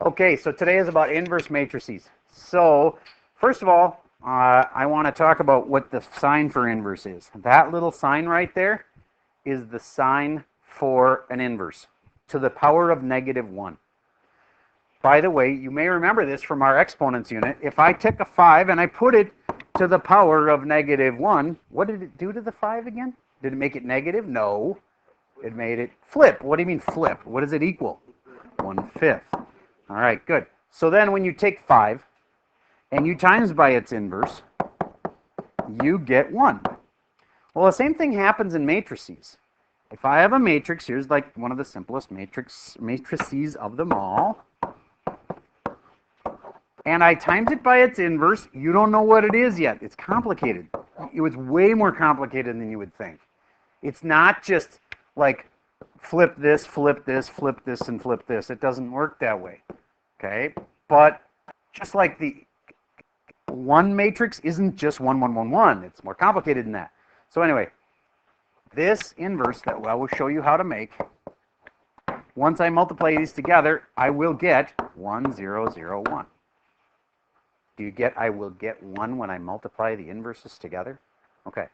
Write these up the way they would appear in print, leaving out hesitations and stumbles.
Okay, so today is about inverse matrices. So, first of all, I want to talk about what the sign for inverse is. That little sign right there is the sign for an inverse, to the power of -1. By the way, you may remember this from our exponents unit. If I took a 5 and I put it to the power of -1, what did it do to the 5 again? Did it make it negative? No. It made it flip. What do you mean flip? What does it equal? 1/5. All right, good. So then when you take 5 and you times by its inverse, you get 1. Well, the same thing happens in matrices. If I have a matrix, here's like one of the simplest matrices of them all, and I times it by its inverse, you don't know what it is yet. It's complicated. It's way more complicated than you would think. It's not just like flip this, flip this, flip this, and flip this. It doesn't work that way. Okay? But just like the one matrix isn't just 1, 1, 1, 1. It's more complicated than that. So anyway, this inverse that I will show you how to make, once I multiply these together, I will get 1, 0, 0, 1. Do you get I will get 1 when I multiply the inverses together? Okay.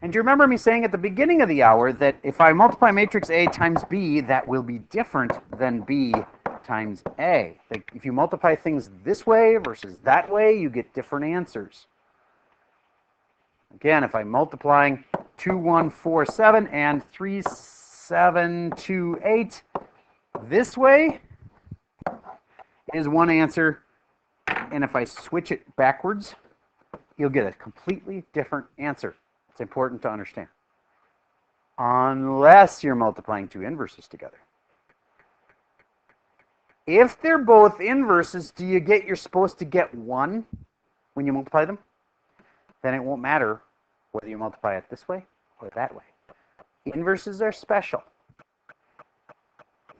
And do you remember me saying at the beginning of the hour that if I multiply matrix A times B, that will be different than B times A? Like if you multiply things this way versus that way, you get different answers. Again, if I'm multiplying 2, 1, 4, 7 and 3, 7, 2, 8 this way is one answer. And if I switch it backwards, you'll get a completely different answer. It's important to understand. Unless you're multiplying two inverses together. If they're both inverses, do you get you're supposed to get 1 when you multiply them? Then it won't matter whether you multiply it this way or that way. Inverses are special.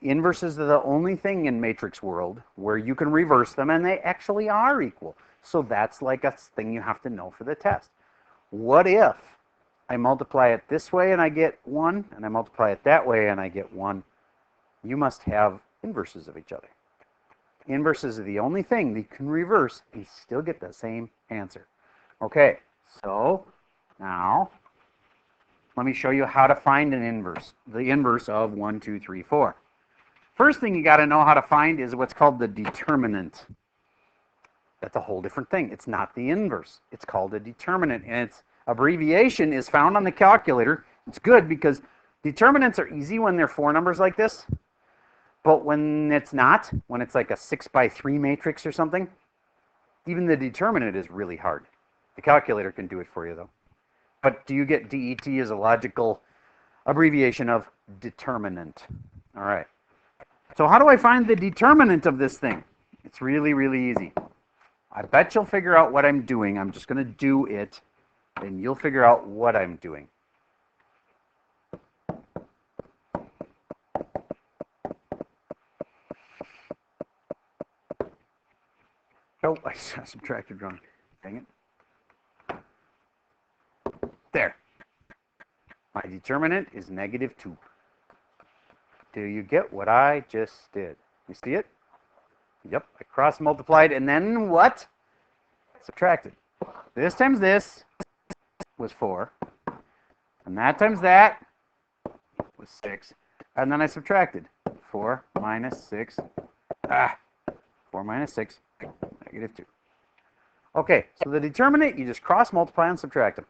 Inverses are the only thing in matrix world where you can reverse them and they actually are equal. So that's like a thing you have to know for the test. What if I multiply it this way and I get 1, and I multiply it that way and I get 1? You must have inverses of each other. Inverses are the only thing that you can reverse and still get the same answer. Okay, so now let me show you how to find an inverse, the inverse of 1, 2, 3, 4. First thing you got to know how to find is what's called the determinant. That's a whole different thing. It's not the inverse. It's called a determinant, and its abbreviation is found on the calculator. It's good because determinants are easy when they're 4 numbers like this, but when it's not, when it's like a 6x3 matrix or something, even the determinant is really hard. The calculator can do it for you, though. But do you get DET as a logical abbreviation of determinant? All right. So how do I find the determinant of this thing? It's really, really easy. I bet you'll figure out what I'm doing. I'm just going to do it, and you'll figure out what I'm doing. Oh, I subtracted wrong. Dang it. There. My determinant is -2. Do you get what I just did? You see it? Yep, I cross-multiplied, and then what? Subtracted. This times this was 4, and that times that was 6, and then I subtracted. 4 minus 6, 4 minus 6, -2. Okay, so the determinant, you just cross-multiply and subtract them.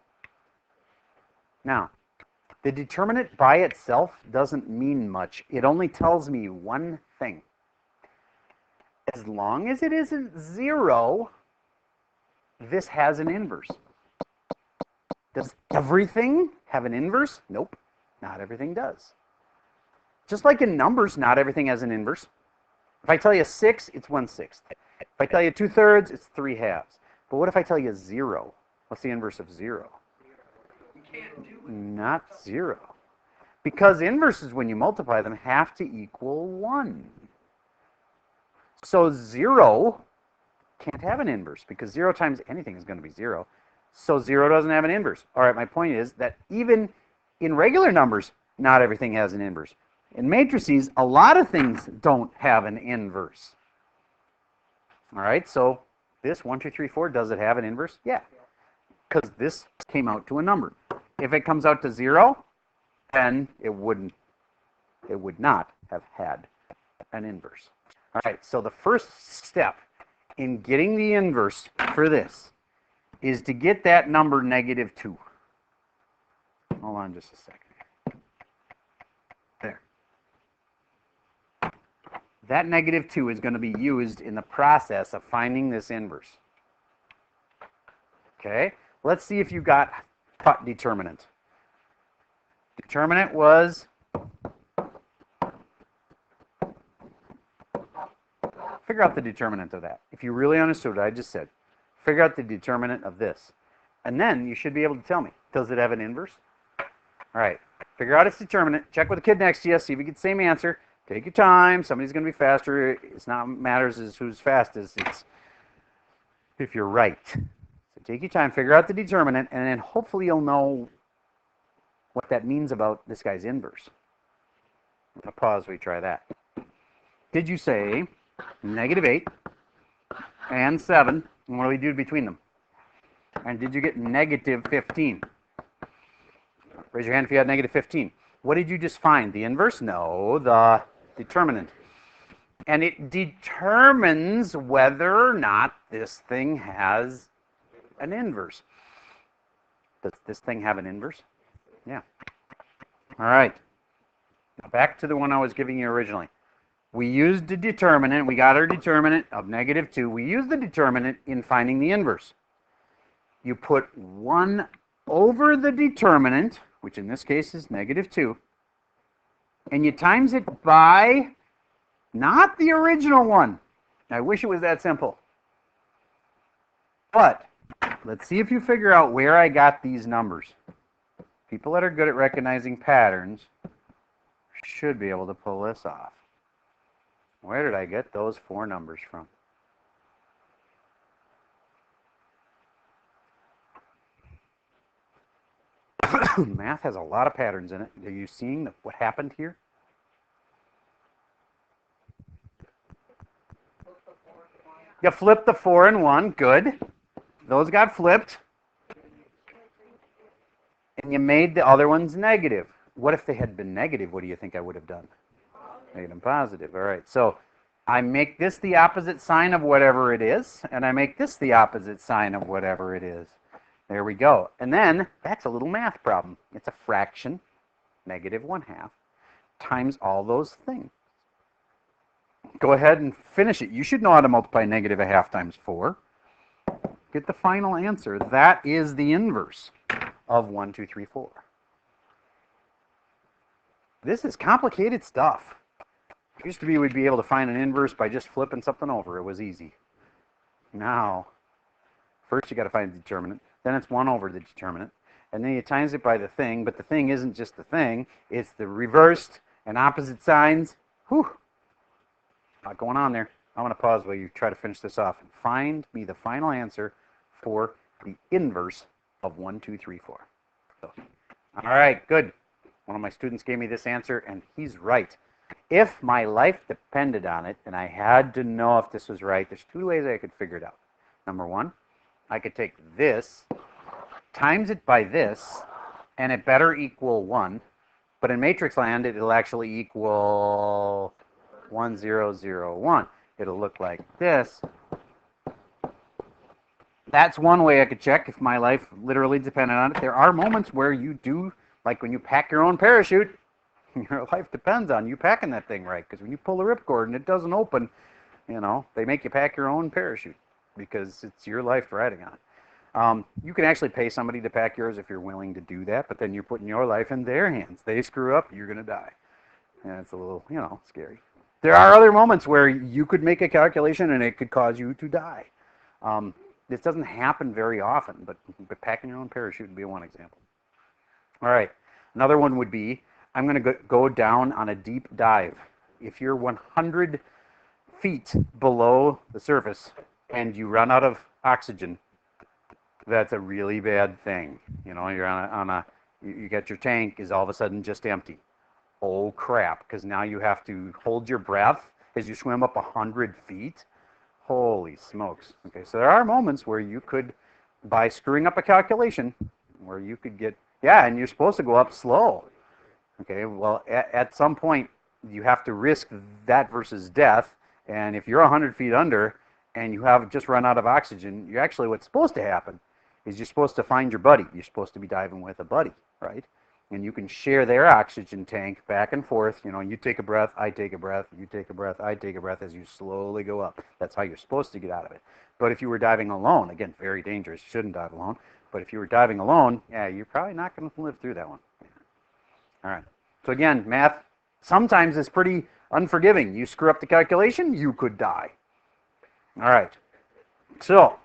Now, the determinant by itself doesn't mean much. It only tells me one thing. As long as it isn't 0, this has an inverse. Does everything have an inverse? Nope, not everything does. Just like in numbers, not everything has an inverse. If I tell you 6, it's 1/6. If I tell you 2/3, it's 3/2. But what if I tell you 0? What's the inverse of 0? Not 0. Because inverses, when you multiply them, have to equal 1. So 0 can't have an inverse because 0 times anything is going to be 0. So 0 doesn't have an inverse. All right, my point is that even in regular numbers, not everything has an inverse. In matrices, a lot of things don't have an inverse. All right, so this 1, 2, 3, 4, does it have an inverse? Yeah, because this came out to a number. If it comes out to 0, then it would not have had an inverse. All right, so the first step in getting the inverse for this is to get that number -2. Hold on just a second. There. That -2 is going to be used in the process of finding this inverse. Okay, let's see if you got determinant. Determinant was figure out the determinant of that. If you really understood what I just said, figure out the determinant of this. And then you should be able to tell me, does it have an inverse? All right, figure out its determinant. Check with the kid next to you, see if you get the same answer. Take your time. Somebody's going to be faster. It's not matters as who's fastest. It's if you're right. So take your time, figure out the determinant, and then hopefully you'll know what that means about this guy's inverse. I'm going to pause while we try that. Did you say -8 and 7? And what do we do between them? And did you get -15? Raise your hand if you had -15. What did you just find? The inverse? No, the determinant. And it determines whether or not this thing has an inverse. Does this thing have an inverse? Yeah. All right. Now back to the one I was giving you originally. We used the determinant. We got our determinant of -2. We used the determinant in finding the inverse. You put 1 over the determinant, which in this case is -2, and you times it by not the original one. I wish it was that simple. But let's see if you figure out where I got these numbers. People that are good at recognizing patterns should be able to pull this off. Where did I get those 4 numbers from? Math has a lot of patterns in it. Are you seeing what happened here? You flipped the 4 and 1. Good. Those got flipped. And you made the other ones negative. What if they had been negative? What do you think I would have done? Made them positive. All right. So I make this the opposite sign of whatever it is, and I make this the opposite sign of whatever it is. There we go. And then that's a little math problem. It's a fraction, -1/2, times all those things. Go ahead and finish it. You should know how to multiply -1/2 times 4. Get the final answer. That is the inverse of 1, 2, 3, 4. This is complicated stuff. It used to be we'd be able to find an inverse by just flipping something over. It was easy. Now, first you got to find the determinant. Then it's 1 over the determinant. And then you times it by the thing. But the thing isn't just the thing. It's the reversed and opposite signs. Whew. A lot going on there. I'm going to pause while you try to finish this off. And find me the final answer for the inverse of 1, 2, 3, 4. So, all right, good. One of my students gave me this answer, and he's right. If my life depended on it, and I had to know if this was right, there's 2 ways I could figure it out. Number 1, I could take this, times it by this, and it better equal 1. But in matrix land, it'll actually equal 1, 0, 0, 1. It'll look like this. That's one way I could check if my life literally depended on it. There are moments where you do, like when you pack your own parachute, your life depends on you packing that thing right. Because when you pull the ripcord and it doesn't open, you know, they make you pack your own parachute because it's your life riding on it. You can actually pay somebody to pack yours if you're willing to do that, but then you're putting your life in their hands. They screw up, you're going to die. And it's a little, you know, scary. There are other moments where you could make a calculation and it could cause you to die. This doesn't happen very often, but packing your own parachute would be one example. All right, another one would be, I'm going to go down on a deep dive. If you're 100 feet below the surface and you run out of oxygen, that's a really bad thing. You know, you're you got your tank is all of a sudden just empty. Oh crap, because now you have to hold your breath as you swim up 100 feet. Holy smokes. Okay, so there are moments where you could, by screwing up a calculation, where you could get, yeah, and you're supposed to go up slow. Okay, well, at some point, you have to risk that versus death. And if you're 100 feet under and you have just run out of oxygen, you actually, what's supposed to happen is you're supposed to find your buddy. You're supposed to be diving with a buddy, right? And you can share their oxygen tank back and forth. You know, you take a breath, I take a breath, you take a breath, I take a breath as you slowly go up. That's how you're supposed to get out of it. But if you were diving alone, again, very dangerous, you shouldn't dive alone. But if you were diving alone, yeah, you're probably not going to live through that one. All right. So again, math sometimes is pretty unforgiving. You screw up the calculation, you could die. All right. So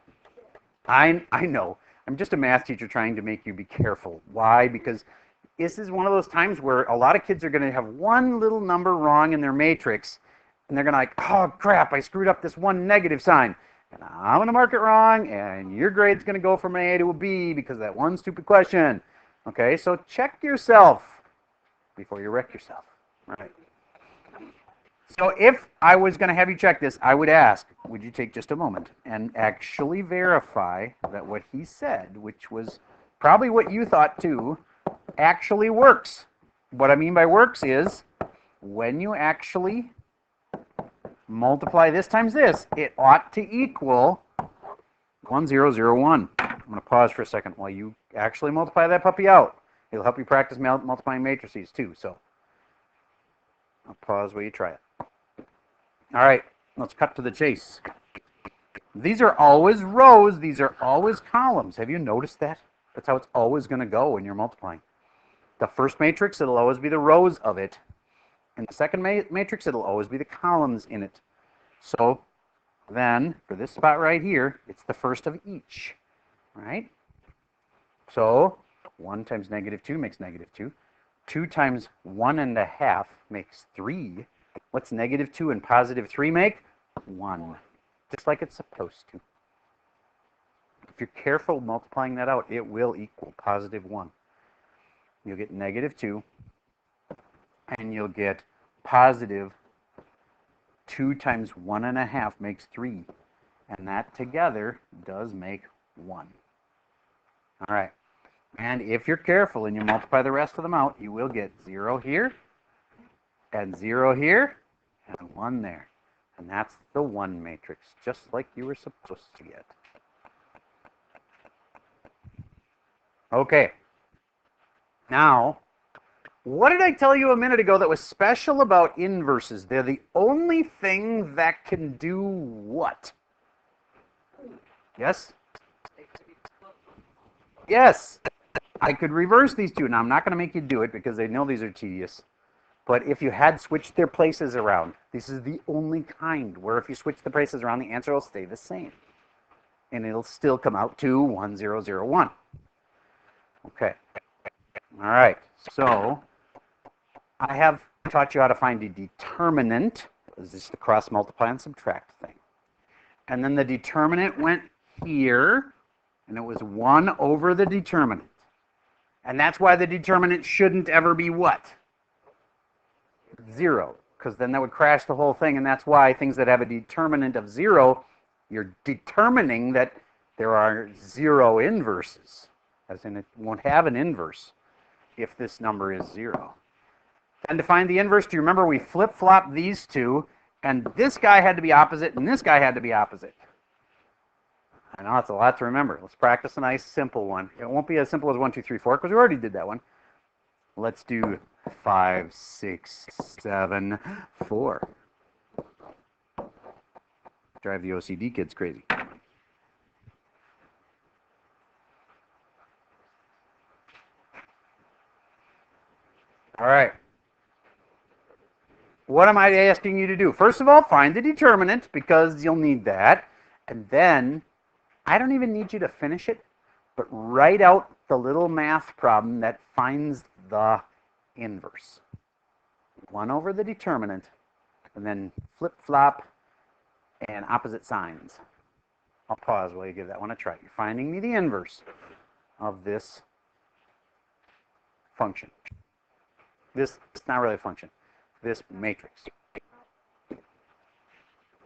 I know I'm just a math teacher trying to make you be careful. Why? Because this is one of those times where a lot of kids are going to have one little number wrong in their matrix, and they're going to like, oh crap, I screwed up this one negative sign, and I'm going to mark it wrong, and your grade's going to go from an A to a B because of that one stupid question. Okay, so check yourself before you wreck yourself. All right. So if I was going to have you check this, I would ask, would you take just a moment and actually verify that what he said, which was probably what you thought too, actually works. What I mean by works is when you actually multiply this times this, it ought to equal 1001. I'm going to pause for a second while you actually multiply that puppy out. It'll help you practice multiplying matrices too. So I'll pause while you try it. All right, let's cut to the chase. These are always rows. These are always columns. Have you noticed that? That's how it's always going to go when you're multiplying. The first matrix, it'll always be the rows of it. In the second matrix, it'll always be the columns in it. So then, for this spot right here, it's the first of each, right? So 1 times -2 makes -2. 2 times 1.5 makes 3. What's -2 and +3 make? 1. Just like it's supposed to. If you're careful multiplying that out, it will equal +1. You'll get -2, and you'll get +2 times 1.5 makes 3. And that together does make 1. All right. And if you're careful and you multiply the rest of them out, you will get 0 here, and 0 here, and 1 there. And that's the 1 matrix, just like you were supposed to get. Okay. Now, what did I tell you a minute ago that was special about inverses? They're the only thing that can do what? Yes? Yes. I could reverse these two. Now, I'm not going to make you do it because I know these are tedious. But if you had switched their places around, this is the only kind where if you switch the places around, the answer will stay the same. And it'll still come out to 1001. Okay. All right. So I have taught you how to find a determinant. This is the cross multiply and subtract thing. And then the determinant went here, and it was 1 over the determinant. And that's why the determinant shouldn't ever be what? 0, because then that would crash the whole thing, and that's why things that have a determinant of 0, you're determining that there are 0 inverses, as in it won't have an inverse if this number is 0. And to find the inverse, do you remember we flip-flopped these two, and this guy had to be opposite, and this guy had to be opposite? I know it's a lot to remember. Let's practice a nice simple one. It won't be as simple as 1, 2, 3, 4, because we already did that one. Let's do 5, 6, 7, 4. Drive the OCD kids crazy. All right. What am I asking you to do? First of all, find the determinant, because you'll need that. And then, I don't even need you to finish it, but write out the little math problem that finds the inverse. 1 over the determinant, and then flip-flop and opposite signs. I'll pause while you give that one a try. You're finding me the inverse of this function. It's not really a function. This matrix.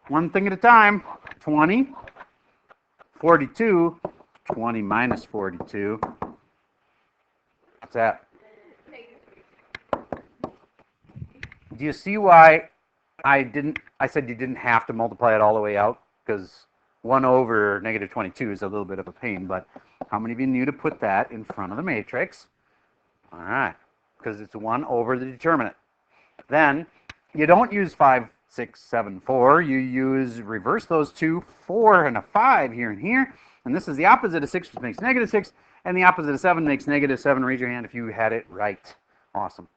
One thing at a time. 20. 42, 20 minus 42. What's that? Do you see why I said you didn't have to multiply it all the way out? Because 1 over negative 22 is a little bit of a pain, but how many of you knew to put that in front of the matrix? All right, because it's 1 over the determinant. Then you don't use 5, 6, 7, 4. You reverse those two, 4 and a 5 here and here. And this is the opposite of 6, which makes negative 6. And the opposite of 7 makes negative 7. Raise your hand if you had it right. Awesome.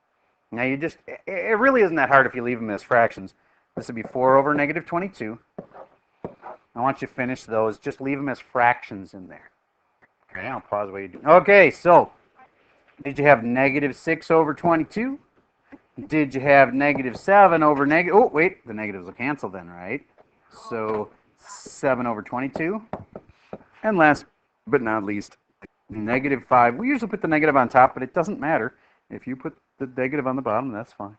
Now it really isn't that hard if you leave them as fractions. This would be 4 over negative 22. I want you to finish those. Just leave them as fractions in there. Okay, I'll pause while you do. Okay, so did you have negative 6 over 22? Did you have negative 7 over negative? Oh, wait, the negatives will cancel then, right? So 7 over 22. And last but not least, negative 5. We usually put the negative on top, but it doesn't matter. If you put the negative on the bottom, that's fine.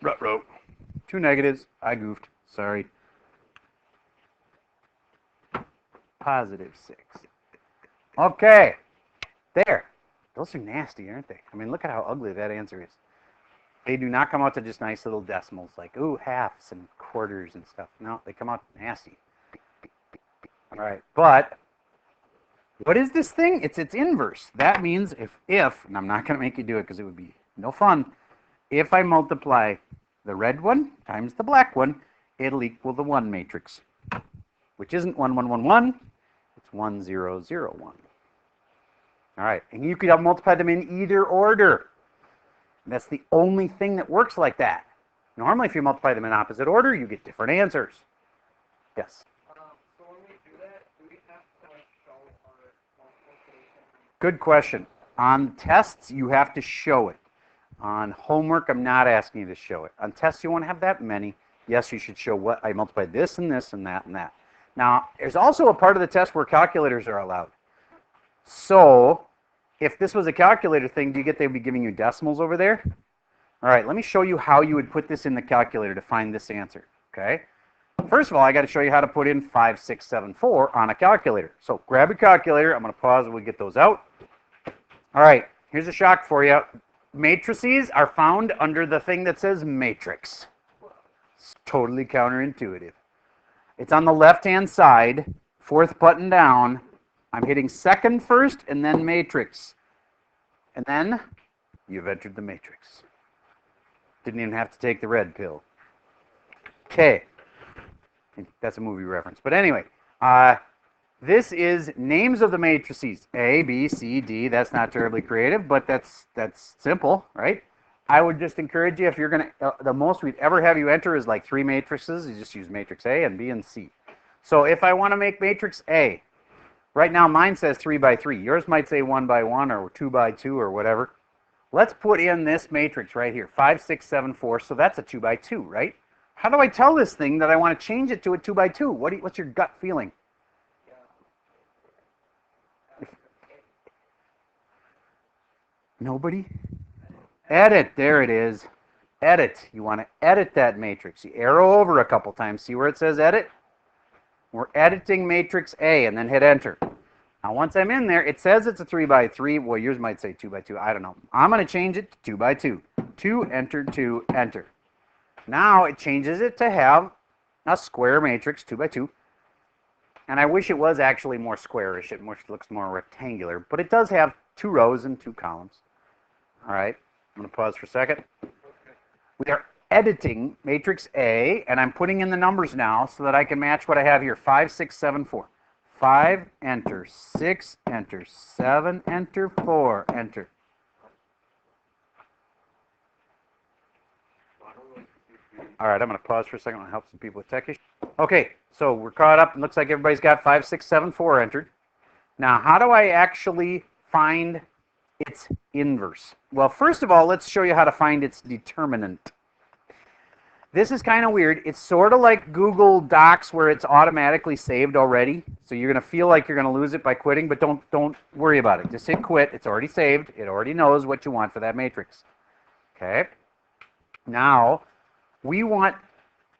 Ruh-roh. 2 negatives. I goofed. Sorry. Positive 6. Okay. There. Those are nasty, aren't they? I mean, look at how ugly that answer is. They do not come out to just nice little decimals like, ooh, halves and quarters and stuff. No, they come out nasty. All right, but what is this thing? It's its inverse. That means if, and I'm not going to make you do it because it would be no fun, if I multiply the red one times the black one, it'll equal the 1 matrix, which isn't 1, 1, 1, 1. It's 1, 0, 0, 1. All right, and you could multiply them in either order. That's the only thing that works like that. Normally, if you multiply them in opposite order, you get different answers. Yes? So when we do that, do we have to show our multiplication? Good question. On tests, you have to show it. On homework, I'm not asking you to show it. On tests, you won't have that many. Yes, you should show what I multiplied this and this and that and that. Now, there's also a part of the test where calculators are allowed. So, if this was a calculator thing, do you get they'd be giving you decimals over there? All right, let me show you how you would put this in the calculator to find this answer, okay? First of all, I got to show you how to put in 5, 6, 7, 4 on a calculator. So, grab a calculator. I'm going to pause and we'll get those out. All right, here's a shock for you. Matrices are found under the thing that says matrix. It's totally counterintuitive. It's on the left-hand side, 4th button down. I'm hitting second first and then matrix. And then you've entered the matrix. Didn't even have to take the red pill. Okay. That's a movie reference. But anyway, this is names of the matrices. A, B, C, D. That's not terribly creative, but that's simple, right? I would just encourage you, if you're going to, the most we'd ever have you enter is like 3 matrices. You just use matrix A and B and C. So if I want to make matrix A, right now, mine says 3 by 3. Yours might say 1 by 1 or 2 by 2 or whatever. Let's put in this matrix right here, 5, 6, 7, 4. So that's a 2 by 2, right? How do I tell this thing that I want to change it to a 2 by 2? What's your gut feeling? Nobody? Edit. There it is. Edit. You want to edit that matrix. You arrow over a couple times. See where it says edit? We're editing matrix A and then hit enter. Now once I'm in there, it says it's a 3 by 3. Well, yours might say 2 by 2. I don't know. I'm going to change it to 2 by 2. 2, enter, 2, enter. Now it changes it to have a square matrix, 2 by 2. And I wish it was actually more squarish. It looks more rectangular. But it does have 2 rows and 2 columns. All right. I'm going to pause for a second. We are editing matrix A, and I'm putting in the numbers now so that I can match what I have here. 5, 6, 7, 4. 5, enter. 6, enter. 7, enter. 4, enter. All right, I'm going to pause for a second. I'm going to help some people with tech issues. Okay, so we're caught up. It looks like everybody's got 5, 6, 7, 4 entered. Now, how do I actually find its inverse? Well, first of all, let's show you how to find its determinant. This is kind of weird. It's sort of like Google Docs where it's automatically saved already. So you're going to feel like you're going to lose it by quitting, but don't worry about it. Just hit quit. It's already saved. It already knows what you want for that matrix. Okay. Now, we want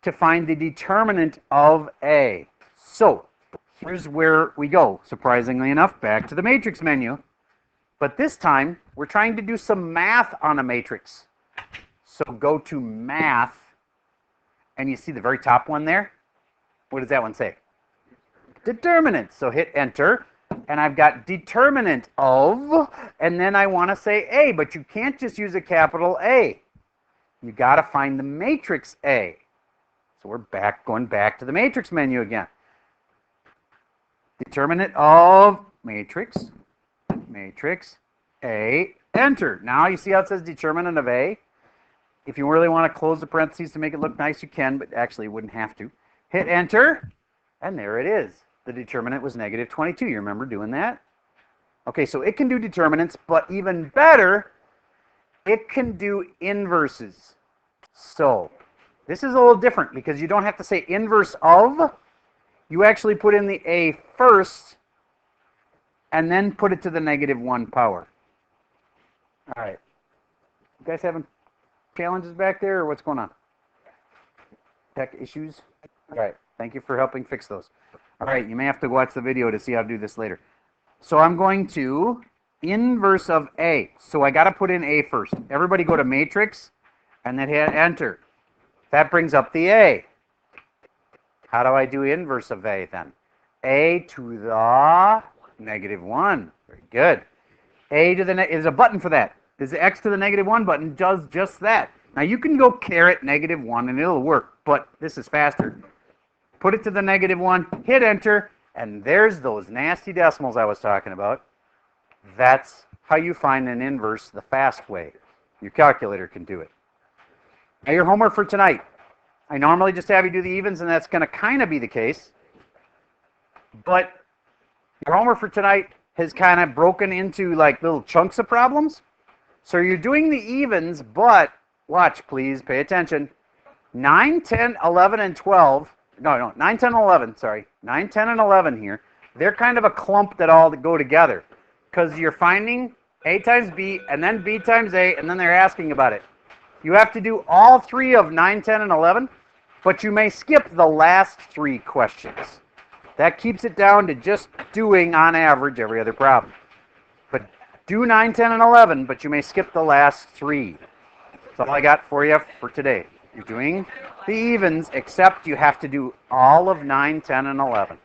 to find the determinant of A. So here's where we go, surprisingly enough, back to the matrix menu. But this time, we're trying to do some math on a matrix. So go to Math, and you see the very top one there? What does that one say? Determinant. So hit Enter, and I've got determinant of, and then I want to say A, but you can't just use a capital A. You got to find the matrix A. So we're going back to the matrix menu again. Determinant of matrix A, Enter. Now you see how it says determinant of A? If you really want to close the parentheses to make it look nice, you can, but actually you wouldn't have to. Hit Enter, and there it is. The determinant was negative 22. You remember doing that? Okay, so it can do determinants, but even better, it can do inverses. So this is a little different because you don't have to say inverse of. You actually put in the A first and then put it to the -1 power. All right. You guys having challenges back there, or what's going on? Tech issues? All right. Thank you for helping fix those. All right. You may have to watch the video to see how to do this later. So I'm going to inverse of A. So I got to put in A first. Everybody go to matrix and then hit Enter. That brings up the A. How do I do inverse of A then? A to the -1. Very good. A to the there's a button for that. There's the X to the -1 button, does just that. Now you can go caret -1 and it'll work, but this is faster. Put it to the -1, hit Enter, and there's those nasty decimals I was talking about. That's how you find an inverse the fast way. Your calculator can do it. Now your homework for tonight. I normally just have you do the evens, and that's going to kind of be the case. But your homework for tonight has kind of broken into like little chunks of problems. So you're doing the evens, but watch, please, pay attention. 9, 10, 11, and 12. No, 9, 10, 11, sorry. 9, 10, and 11 here. They're kind of a clump that all go together. Because you're finding A times B, and then B times A, and then they're asking about it. You have to do all 3 of 9, 10, and 11, but you may skip the last 3 questions. That keeps it down to just doing, on average, every other problem. But do 9, 10, and 11, but you may skip the last 3. That's all I got for you for today. You're doing the evens, except you have to do all of 9, 10, and 11.